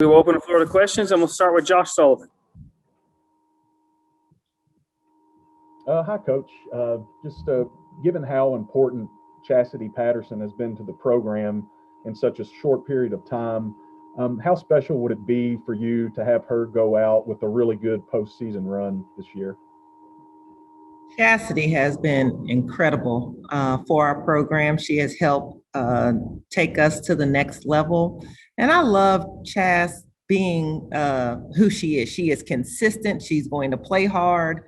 We will open the floor to questions, and we'll start with Josh Sullivan. Hi, Coach. Given how important Chastity Patterson has been to the program in such a short period of time, how special would it be for you to have her go out with a really good postseason run this year? Chastity has been incredible for our program. She has helped take us to the next level. And I love Chas being who she is. She is consistent. She's going to play hard.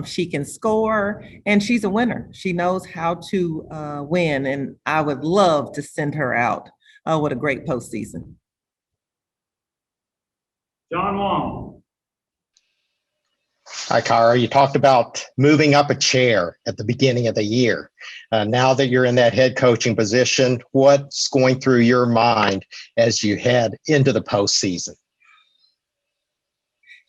She can score, and she's a winner. She knows how to win. And I would love to send her out with a great postseason. John Wong. Hi, Kara. You talked about moving up a chair at the beginning of the year. Now that you're in that head coaching position, what's going through your mind as you head into the postseason?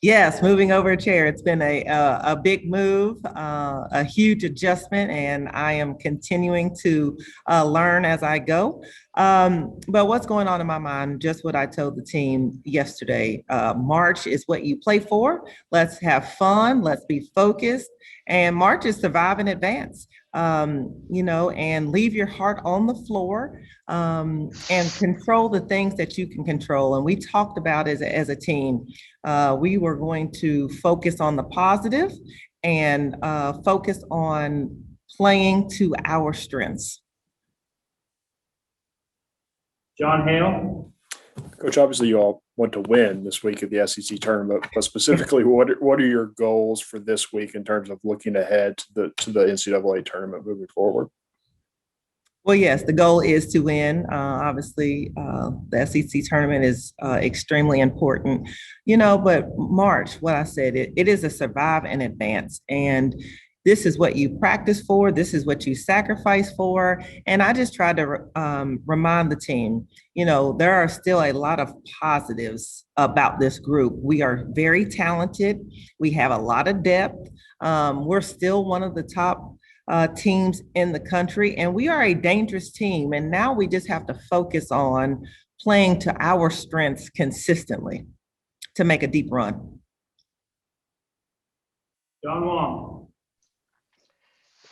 Yes, moving over a chair. It's been a big move, a huge adjustment, and I am continuing to learn as I go. But what's going on in my mind, just what I told the team yesterday, March is what you play for. Let's have fun. Let's be focused. And March is survive and advance, and leave your heart on the floor and control the things that you can control. And we talked about as a team, we were going to focus on the positive and focus on playing to our strengths. John Hale. Coach, obviously you all want to win this week at the SEC tournament, but specifically, what are your goals for this week in terms of looking ahead to the NCAA tournament moving forward? Well, yes, the goal is to win. Obviously, the SEC tournament is extremely important, but March, what I said, it is a survive and advance. And this is what you practice for. This is what you sacrifice for. And I just tried to remind the team, there are still a lot of positives about this group. We are very talented. We have a lot of depth. We're still one of the top teams in the country, and we are a dangerous team. And now we just have to focus on playing to our strengths consistently to make a deep run. John Wong.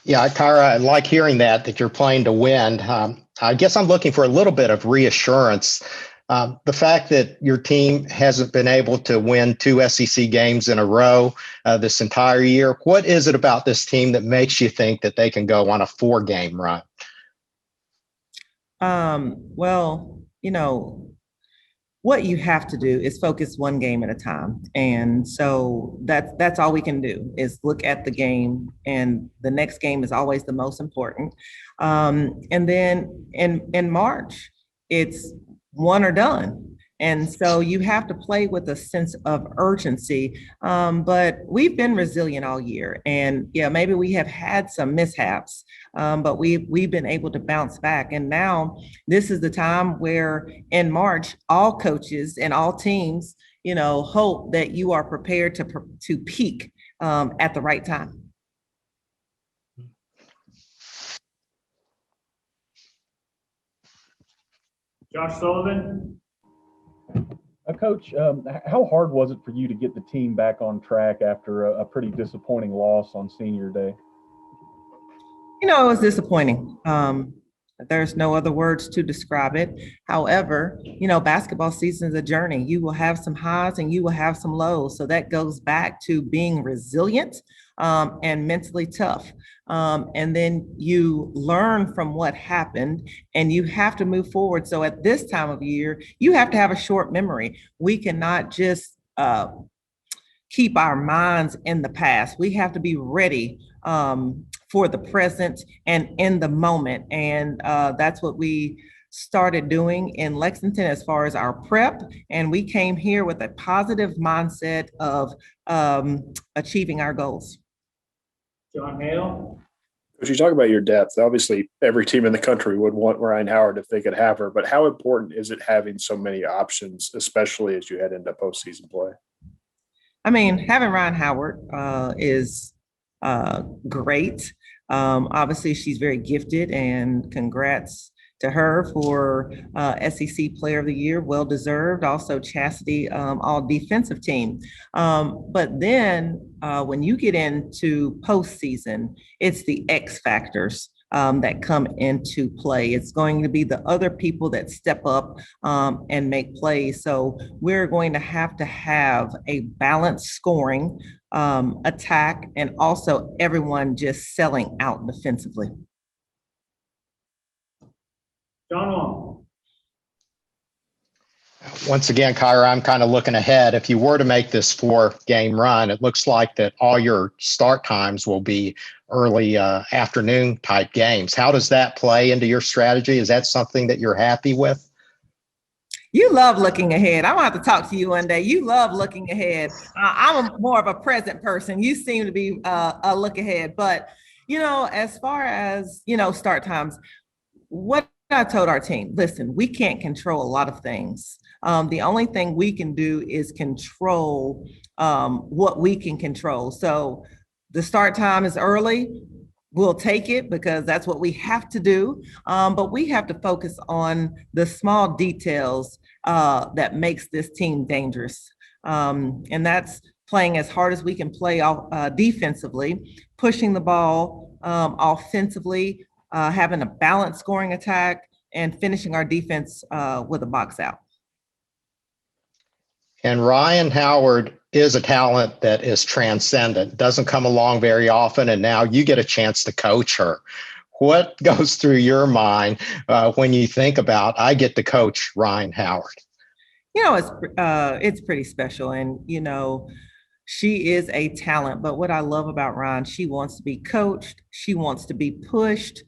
Yeah, Kara, I like hearing that you're playing to win. I guess I'm looking for a little bit of reassurance. The fact that your team hasn't been able to win 2 SEC games in a row this entire year, what is it about this team that makes you think that they can go on a 4-game run? Well, what you have to do is focus one game at a time. And so that's all we can do is look at the game, and the next game is always the most important. And then in March, it's one or done. And so you have to play with a sense of urgency. But we've been resilient all year. And yeah, maybe we have had some mishaps, but we've been able to bounce back. And now this is the time where in March, all coaches and all teams, hope that you are prepared to peak at the right time. Josh Sullivan. Coach, how hard was it for you to get the team back on track after a pretty disappointing loss on senior day? It was disappointing. There's no other words to describe it. However, basketball season is a journey. You will have some highs and you will have some lows. So that goes back to being resilient and mentally tough. And then you learn from what happened and you have to move forward. So at this time of year, you have to have a short memory. We cannot just keep our minds in the past. We have to be ready for the present and in the moment. And that's what we started doing in Lexington as far as our prep. And we came here with a positive mindset of achieving our goals. John Hale. As you talk about your depth, obviously every team in the country would want Ryan Howard if they could have her, but how important is it having so many options, especially as you head into postseason play? I mean, having Ryan Howard is great. Obviously, she's very gifted, and congrats to her for SEC Player of the Year, well deserved. Also, Chastity, all defensive team. But then when you get into postseason, it's the X factors that come into play. It's going to be the other people that step up and make plays. So we're going to have a balanced scoring attack, and also everyone just selling out defensively. John Wall. Once again, Kyra, I'm kind of looking ahead. If you were to make this 4-game run, it looks like that all your start times will be early afternoon type games. How does that play into your strategy? Is that something that you're happy with? You love looking ahead. I'm gonna have to talk to you one day. You love looking ahead. I'm more of a present person. You seem to be a look ahead. But, as far as, start times, what I told our team, listen, we can't control a lot of things. The only thing we can do is control what we can control. So the start time is early. We'll take it because that's what we have to do. But we have to focus on the small details that makes this team dangerous. And that's playing as hard as we can play defensively, pushing the ball offensively, having a balanced scoring attack, and finishing our defense with a box out. And Ryan Howard is a talent that is transcendent, doesn't come along very often, and now you get a chance to coach her. What goes through your mind when you think about, I get to coach Ryan Howard? It's pretty special, and she is a talent. But what I love about Ryan, she wants to be coached, she wants to be pushed,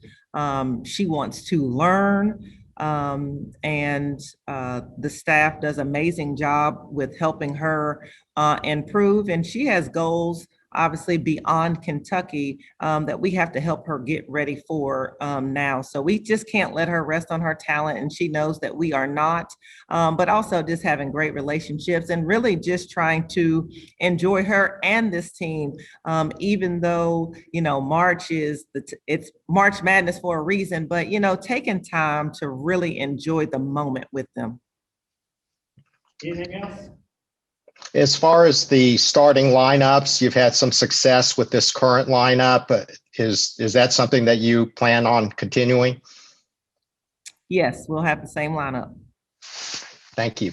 she wants to learn. And the staff does an amazing job with helping her improve. And she has goals, obviously, beyond Kentucky that we have to help her get ready for now. So we just can't let her rest on her talent. And she knows that we are not, but also just having great relationships and really just trying to enjoy her and this team, even though, March is it's March Madness for a reason, but, taking time to really enjoy the moment with them. Anything else? As far as the starting lineups, you've had some success with this current lineup. Is that something that you plan on continuing? Yes, we'll have the same lineup. Thank you.